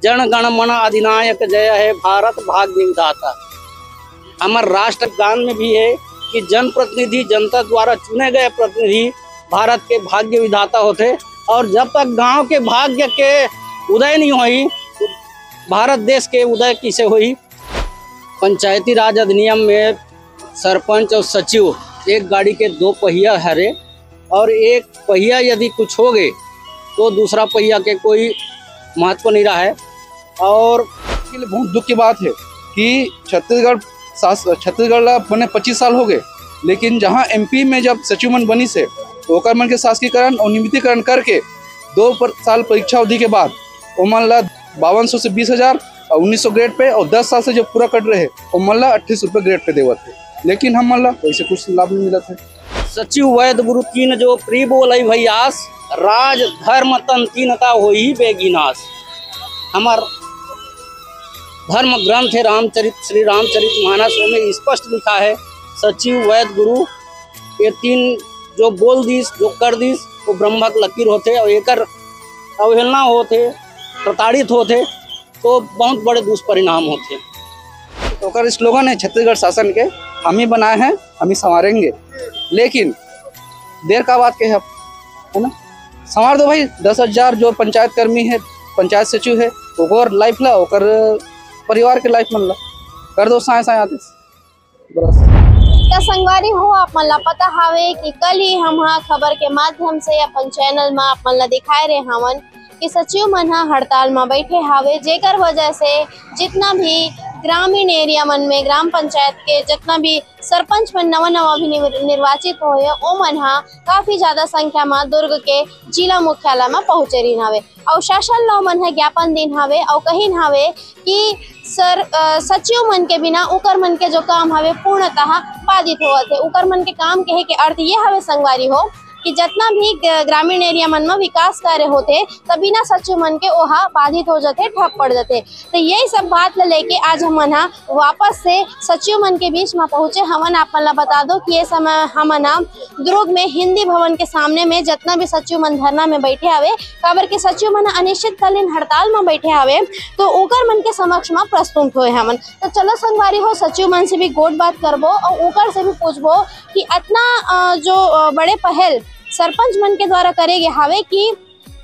जन गण मन अधिनायक जय है भारत भाग्य विधाता। हमारे राष्ट्र गान में भी है कि जनप्रतिनिधि जनता द्वारा चुने गए प्रतिनिधि भारत के भाग्य विधाता होते, और जब तक गांव के भाग्य के उदय नहीं हुई तो भारत देश के उदय किसे हुई। पंचायती राज अधिनियम में सरपंच और सचिव एक गाड़ी के दो पहिया हरे, और एक पहिया यदि कुछ हो गए तो दूसरा पहिया के कोई महत्व नहीं रहा है। और इसके लिए बहुत दुख की बात है कि छत्तीसगढ़ बने 25 साल हो गए, लेकिन जहां एमपी में जब सचिव मन बनी से ओकर मन के शासकीकरण और नियमितीकरण करके 2 साल परीक्षा अवधि के बाद वो मन ला 5200 से 20,000 और 1900 ग्रेड पे, और 10 साल से जो पूरा कट रहे वो मन ला 28 रुपये ग्रेड पे देवत है, लेकिन हम मन ला वैसे कुछ लाभ नहीं मिला था। सचिव वैद गुरु तीन जो प्री बोल भैयास, राज धर्म तन तीनता हो ही बेगिनाश। हमार धर्म ग्रंथ है रामचरित श्री रामचरित मानस में स्पष्ट लिखा है सचिव वैद गुरु ये तीन जो बोल दीस जो कर दीस वो ब्रह्मक लकीर होते, और एकर अवहेलना होते प्रताड़ित होते तो बहुत बड़े दुष्परिणाम होते। तो ओकर स्लोगन है छत्तीसगढ़ शासन के, हम ही बनाए हैं हम ही संवारेंगे, लेकिन देर का बात के है ना, संवार दो भाई। 10,000 जो पंचायत कर्मी है, पंचायत सचिव है, ओकर लाइफ ला, ओकर परिवार के लाइफ मन ला कर दो साए आते बस। क्या संगवारी हो आप मन ला पता हावे कि कल ही हम खबर के माध्यम से अपन चैनल में आप मन ला दिखाए रहे हवन कि सचिव मन हड़ताल में बैठे हावे, जेकर वजह से जितना भी ग्रामीण एरिया मन में ग्राम पंचायत के जितना भी सरपंच मन नवा भी निर्वाचित होए ओ मन काफी ज्यादा संख्या में दुर्ग के जिला मुख्यालय में पहुंचे रही हावे, और शासन लो मन ज्ञापन दिन हावे और कहिन हावे कि सचिव मन के बिना उकर मन के जो काम हावे पूर्णतः बाधित होवत है। उकर मन के काम कहे के अर्थ ये हावे संगवारी हो कि जितना भी ग्रामीण एरिया मन में विकास कार्य होते तब बिना सचिव मन के ओहा बाधित हो जाते, ठप पड़ जाते। तो यही सब बात लेके आज हमन वापस से सचिव मन के बीच में पहुंचे हमन। आप मन बता दो कि ये समय हमन दुर्ग में हिंदी भवन के सामने में जितना भी सचिव मन धरना में बैठे हवे, काबर के सचिव मन अनिश्चितकालीन हड़ताल में बैठे हवे, तो ओकर मन के समक्ष में प्रस्तुत हुए हमन। तो चलो संगवारी हो सचिव मन से भी गोट बात करबो और ओकर से भी पूछबो कि इतना जो बड़े पहल सरपंच मन के द्वारा करेगे हावे कि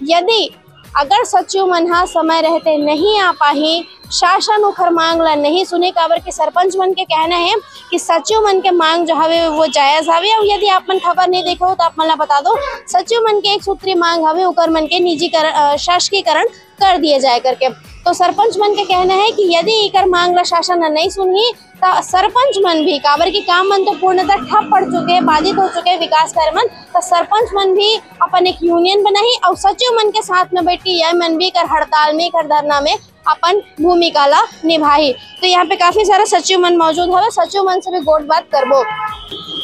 यदि अगर सचिव मन समय रहते नहीं आ पाही, शासन उखर मांग ला नहीं सुने, काबर के सरपंच मन के कहना है कि सचिव मन के मांग जो हवे वो जायज हवे। और यदि आप मन खबर नहीं देखो तो आप मन ला बता दो सचिव मन के एक सूत्री मांग हवे उकर मन के निजीकरण शासकीकरण कर दिए जाए करके। तो सरपंच मन के कहना है कि यदि इकर मांग ला शासन नहीं सुनी तो सरपंच मन भी, काबर की काम मन तो पूर्णतः ठप पड़ चुके, बाधित हो चुके विकास कार्य मन, तो सरपंच मन भी अपन एक यूनियन बनाई और सचिव मन के साथ में बैठ के यह मन भी कर हड़ताल में कर धरना में अपन भूमिका ला निभाई। तो यहाँ पे काफी सारा सचिव मन मौजूद है, सचिव मन से भी गोट बात करबो।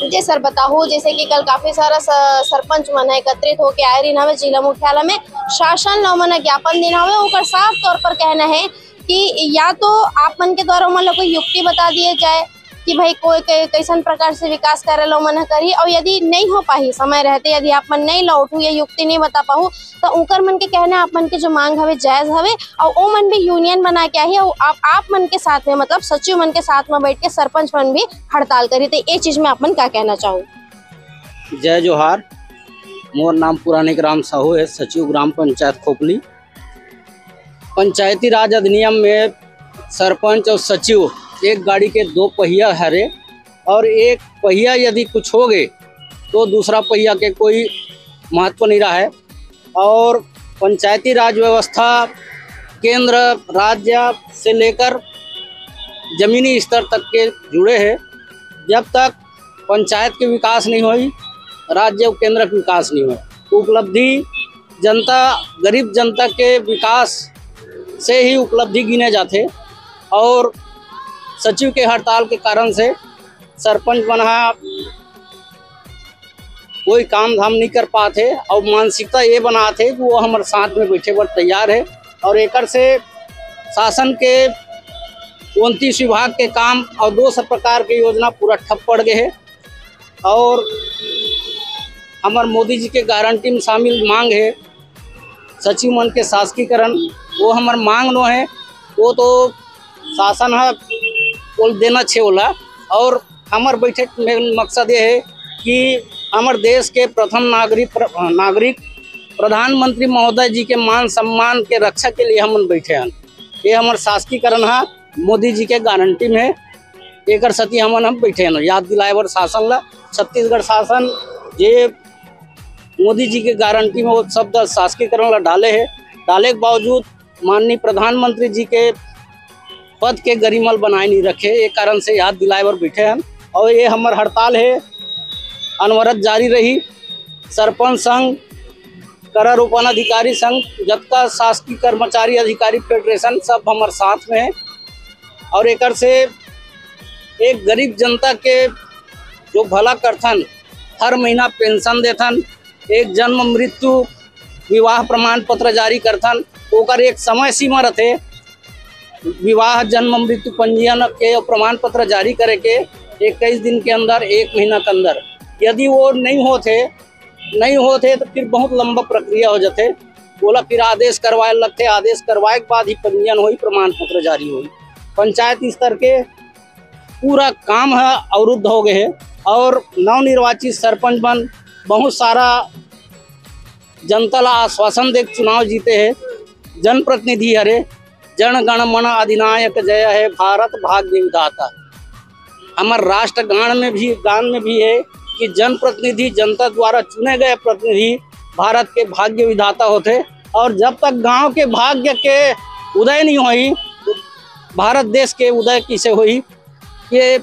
जी सर बताओ, जैसे कि कल काफी सारा सरपंच मन एकत्रित होके आए रही हवे जिला मुख्यालय में, शासन ला मन ज्ञापन देना हवे, ओकर साफ तौर पर कहना है कि या तो आप मन के द्वारा मन कोई युक्ति बता दिए जाए कि भाई कोई कैसन प्रकार से विकास करे लो मन करी, और यदि नहीं हो पाही समय रहते यदि आप मन नहीं लौटू या युक्ति नहीं बता पाहू तो उकर मन के कहना आप मन के जो मांग हवे जायज हवे, और वो मन भी यूनियन बना के आई और आप मन के साथ में मतलब सचिव मन के साथ में बैठ के सरपंच मन भी हड़ताल करी। तो ये चीज में आप मन क्या कहना चाहूँ? जय जोहार, मोर नाम पुराने राम साहू है, सचिव ग्राम पंचायत खोपली। पंचायती राज अधिनियम में सरपंच और सचिव एक गाड़ी के दो पहिया हरे, और एक पहिया यदि कुछ हो गए तो दूसरा पहिया के कोई महत्व नहीं रहा है। और पंचायती राज व्यवस्था केंद्र राज्य से लेकर जमीनी स्तर तक के जुड़े हैं। जब तक पंचायत के विकास नहीं हुई, राज्य और केंद्र के विकास नहीं हुए, उपलब्धि जनता गरीब जनता के विकास से ही उपलब्धि गिने जाते। और सचिव के हड़ताल के कारण से सरपंच बना कोई काम धाम नहीं कर पाते, और मानसिकता ये बनाते कि वो हमारे साथ में बैठे बर तैयार है। और एकर से शासन के 29 विभाग के काम और 2 प्रकार के योजना पूरा ठप पड़ गए है। और हमारे मोदी जी के गारंटी में शामिल मांग है सचिव मन के शासकीकरण वो हमार मांग नो है। वो तो शासन है बोल देना छे होला। और हमार बैठक में मकसद ये है कि हमार देश के प्रथम नागरिक प्रधानमंत्री महोदय जी के मान सम्मान के रक्षा के लिए हम बैठे हैं। ये हमार शासकीकरण है, मोदी जी के गारंटी में एक सती हम बैठे हैं। याद दिलाए बर शासन ला छत्तीसगढ़ शासन जे मोदी जी के गारंटी में वो शब्द शासकीकरण ला डाले है। डाले के बावजूद माननीय प्रधानमंत्री जी के पद के गरिमल बनाए नहीं रखे, एक कारण से याद दिलाए बर बैठे हैं। और ये हमार हड़ताल है अनवरत जारी रही। सरपंच संघ, करारोपण अधिकारी संघ, जतका शासकीय कर्मचारी अधिकारी फेडरेशन सब हमारे साथ में है। और एक से एक गरीब जनता के जो भला करथन, हर महीना पेंशन देथन, एक जन्म मृत्यु विवाह प्रमाण पत्र जारी करथन। ओकर एक समय सीमा रहते विवाह जन्म मृत्यु पंजीयन के प्रमाण पत्र जारी करे के 21 दिन के अंदर, 1 महीना के अंदर। यदि वो नहीं होते तो फिर बहुत लंबा प्रक्रिया हो जाते। बोला फिर आदेश करवाए लगते, आदेश करवाए के बाद ही पंजीयन हुई, प्रमाण पत्र जारी हुई। पंचायत स्तर के पूरा काम है अवरुद्ध हो गए है। और नवनिर्वाचित सरपंच बन बहुत सारा जनता ला आश्वासन दे चुनाव जीते हैं। जनप्रतिनिधि हरे जन गण मन अधिनायक जय है भारत भाग्य विधाता। हमारे राष्ट्र गान में भी है कि जनप्रतिनिधि जनता द्वारा चुने गए प्रतिनिधि भारत के भाग्य विधाता होते। और जब तक गांव के भाग्य के उदय नहीं हुई तो भारत देश के उदय किसे हुई, ये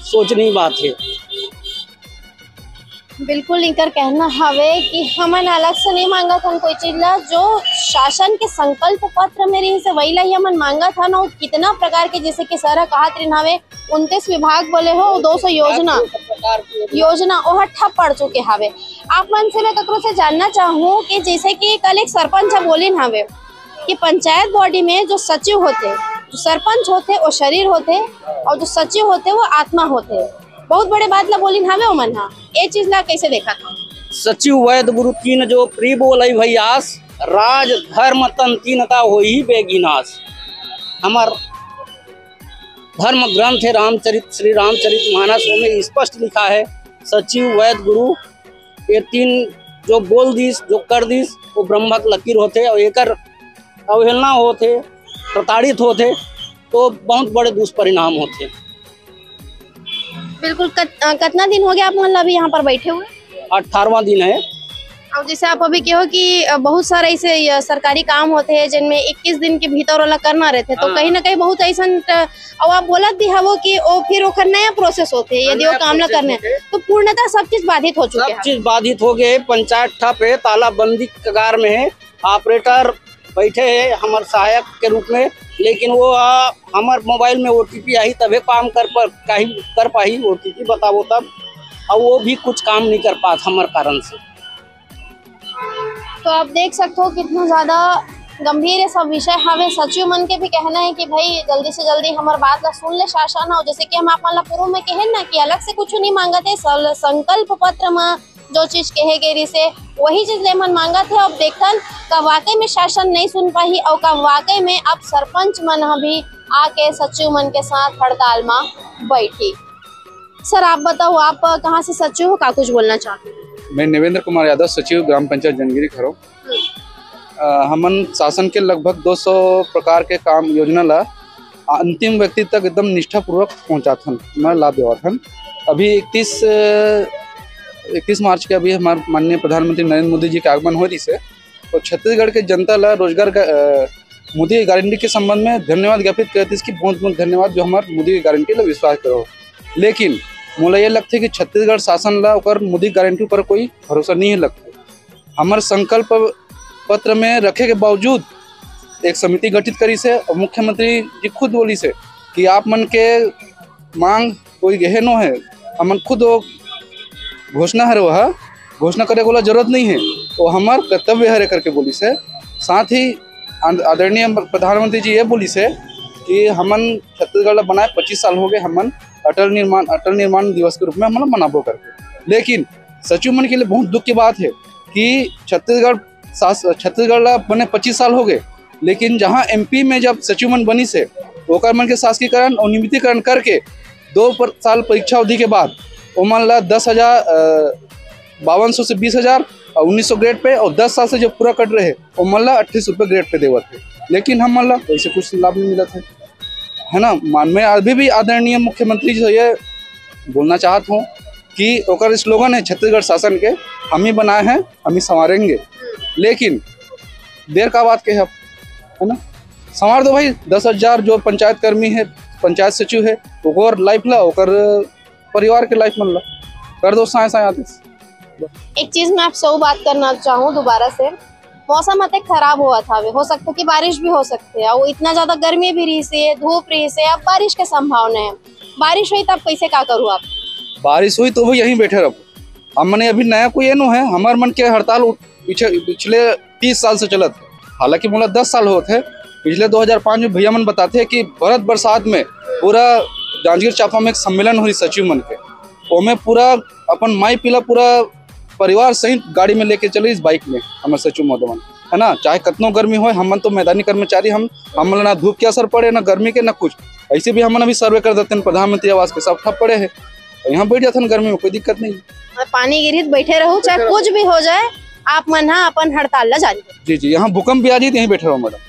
सोचनी बात है। बिल्कुल इनकर कहना हवे कि हमन अलग से नहीं मांगा था कोई चीज ला, जो शासन के संकल्प पत्र में रही से वही ला ही हमन मांगा था ना। कितना प्रकार के जैसे कि सर कहा हवे 29 विभाग बोले हो, 200 योजना वह ठप पड़ चुके हवे। आप मन से मैं ककरो से जानना चाहूँ कि जैसे कि कल एक सरपंच बोलिन हवे कि पंचायत बॉडी में जो सचिव होते, जो सरपंच होते वो शरीर होते और जो सचिव होते वो आत्मा होते। बहुत बड़े बात ला बोलिन हवे ओमन हा, ये चीज ला कैसे देखा था? सचिव वैद गुरु तीन जो प्री बोलई भैयास, राज धर्म तन तीनता हो ही बेगिनाश। हमार धर्म ग्रंथ है रामचरित श्री रामचरित मानस में स्पष्ट लिखा है सचिव वैद गुरु ये तीन जो बोल दिस जो कर दिस वो ब्रह्मक लकीर होते। और एक अवहेलना होते, प्रताड़ित होते तो बहुत बड़े दुष्परिणाम होते। बिल्कुल। कितना दिन हो गया आप मतलब अभी यहाँ पर बैठे हुए? 18वां दिन है। और जैसे आप अभी कहो कि बहुत सारे ऐसे सरकारी काम होते हैं जिनमें 21 दिन के भीतर वाला करना रहते, तो कहीं ना कहीं बहुत ऐसा और आप बोलत भी हवो कि वो फिर ओखर नया प्रोसेस होते यदि वो काम न करने तो पूर्णतः सब चीज बाधित हो चुके हैं। सब चीज बाधित हो गए। पंचायत ठप है, तालाबंदी कगार में है। ऑपरेटर बैठे है हमारे सहायक के रूप में, लेकिन वो हमारे मोबाइल में OTP आई तभी काम कर पाई। OTP बताओ तब, और वो भी कुछ काम नहीं कर पाता हमारे कारण से। तो आप देख सकते हो कितना ज्यादा गंभीर ये सब विषय हमें। सचिव मन के भी कहना है कि भाई जल्दी से जल्दी हमारे बात ला सुन ले शासन। और जैसे कि हम आप मन पूर्व में कहे ना कि अलग से कुछ नहीं मांगते, संकल्प पत्र में जो चीज कहे गई से वही चीज लेमन मांगा थे। अब देखन का वाकई में शासन नहीं सुन पाई और का वाकई में अब सरपंच मन भी आके सचिव मन के साथ हड़ताल में बैठी। सर आप बताओ, आप कहाँ से सचिव हो, का कुछ बोलना चाहते हैं? मैं नवेंद्र कुमार यादव, सचिव ग्राम पंचायत जनगिरी खरो। हमन शासन के लगभग 200 प्रकार के काम योजना ला अंतिम व्यक्ति तक एकदम निष्ठापूर्वक पहुँचाथन, मैं लाभ देवाथन। अभी 31 मार्च के अभी हमारे माननीय प्रधानमंत्री नरेंद्र मोदी जी के आगमन हो रही से, तो छत्तीसगढ़ के जनता ला रोजगार का मोदी की गारंटी के संबंध में धन्यवाद ज्ञापित करते इसकी बहुत बहुत धन्यवाद जो हमारे मोदी की गारंटी ला विश्वास करो। लेकिन मोला ये लगता है कि छत्तीसगढ़ शासन ला और मोदी गारंटी पर कोई भरोसा नहीं है लगता। हमारे संकल्प पत्र में रखे के बावजूद एक समिति गठित करी से और मुख्यमंत्री जी खुद बोली से कि आप मन के मांग कोई गहनो है, हमन खुद घोषणा है, वह घोषणा करे वाला जरूरत नहीं है, वो हमार कर्तव्य है करके बोली से। साथ ही आदरणीय प्रधानमंत्री जी ये बोली से कि हमन छत्तीसगढ़ बनाए 25 साल हो गए, हमन अटल निर्माण दिवस के रूप में हम मनाबो करके। लेकिन सचिव मन के लिए बहुत दुख की बात है कि छत्तीसगढ़ छत्तीसगढ़ ला बने 25 साल हो गए, लेकिन जहाँ एमपी में जब सचिव मन बनी से ओकर मन के शासकीकरण और नियमितीकरण करके 2 साल परीक्षा अवधि के बाद ओमन ला 5200 से 20,000 और 1900 ग्रेड पे, और 10 साल से जो पूरा कट रहे ओमन ला 28 रुपये ग्रेड पे देवत है। लेकिन हम मन ला वैसे कुछ लाभ नहीं मिलत है ना। मैं अभी भी आदरणीय मुख्यमंत्री जी से ये बोलना चाहता हूँ कि ओकर स्लोगन है छत्तीसगढ़ शासन के, हम ही बनाए हैं हम ही संवारेंगे, लेकिन देर का बात के है ना। संवार दो भाई, 10,000 जो पंचायत कर्मी है, पंचायत सचिव है, ओकर लाइफ ला, ओकर परिवार के लाइफ मन ला कर दो साए साए आदेश। एक चीज मैं आपसे वो बात करना चाहूँ दोबारा से, मौसम अतः खराब हुआ था, हो सकता है कि बारिश भी हो सकती है, और इतना ज्यादा गर्मी भी रही से, धूप रही से, अब बारिश की संभावना है। बारिश हुई तब कैसे क्या करूँ आप? बारिश हुई तो वो यहीं बैठे रहो। हम मने अभी नया कोई एनो है, हमार मन के हड़ताल पिछले 30 साल से चलत, हालांकि मोला 10 साल होते है। पिछले 2005 में भैया मन बताते हैं कि भरत बरसात में पूरा जांजगीर चांपा में एक सम्मेलन हुई सचिव मन के, ओमे पूरा अपन माई पिला पूरा परिवार सहित गाड़ी में लेके चले इस बाइक में हमारे सचिव महोदय मन, है ना। चाहे कितनो गर्मी हो, हम तो मैदानी कर्मचारी, हम ना धूप के असर पड़े ना गर्मी के ना कुछ, ऐसे भी हम अभी सर्वे कर देते हैं प्रधानमंत्री आवास के, सब ठप पड़े है, यहाँ बैठ जाते हैं गर्मी में, कोई दिक्कत नहीं। पानी गिरी बैठे रहो, चाहे कुछ भी हो जाए, आप मन अपन हड़ताल ला जारी। जी, यहाँ भूकंप भी आ जाए यहीं बैठे रहो मैडम।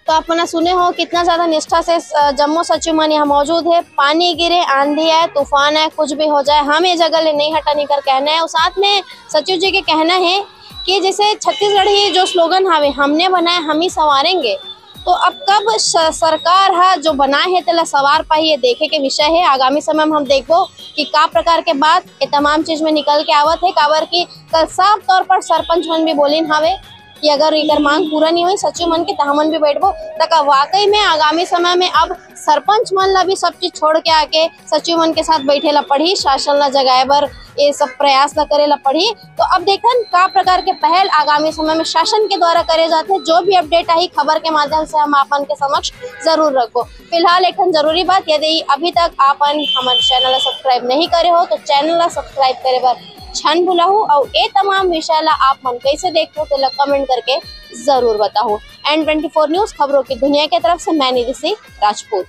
तो आप मैंने सुने हो कितना ज्यादा निष्ठा से जम्मू सचिव मन यहाँ मौजूद है। पानी गिरे, आंधी आए, तूफान आए, कुछ भी हो जाए, हम ये जगह ले नहीं हटा नहीं कर कहना है। और साथ में सचिव जी के कहना है कि जैसे छत्तीसगढ़ ही जो स्लोगन हावे हमने बनाए हम ही संवारेंगे, तो अब कब सरकार है जो बनाए है तेला सवार पाई, ये देखे के विषय है। आगामी समय में हम देखबो कि का प्रकार के बात ये तमाम चीज में निकल के आवत है। काबर की कल साफ तौर पर सरपंच मन भी बोलिन हावे कि अगर इकर मांग पूरा नहीं हुई सचिव मन के तो हमन भी बैठबो, तक वाकई में आगामी समय में अब सरपंच मन ला भी सब चीज छोड़ के आके सचिव मन के साथ बैठे ला पड़ी, शासन ला जगाए बर ये सब प्रयास ला करे ला पड़ी। तो अब देखन का प्रकार के पहल आगामी समय में शासन के द्वारा करे जाते हैं। जो भी अपडेट आई खबर के माध्यम से हम आपन के समक्ष जरूर रखो। फिलहाल एक जरूरी बात, यदि अभी तक आपन हमारे चैनल ला सब्सक्राइब नहीं करे हो तो चैनल ला सब्सक्राइब करे बर छन भुलाहू, और ये तमाम विषय ला आप मन कैसे देखते हो तो कमेंट करके जरूर बताओ। N24 न्यूज खबरों की दुनिया की तरफ से मैं निधि राजपूत।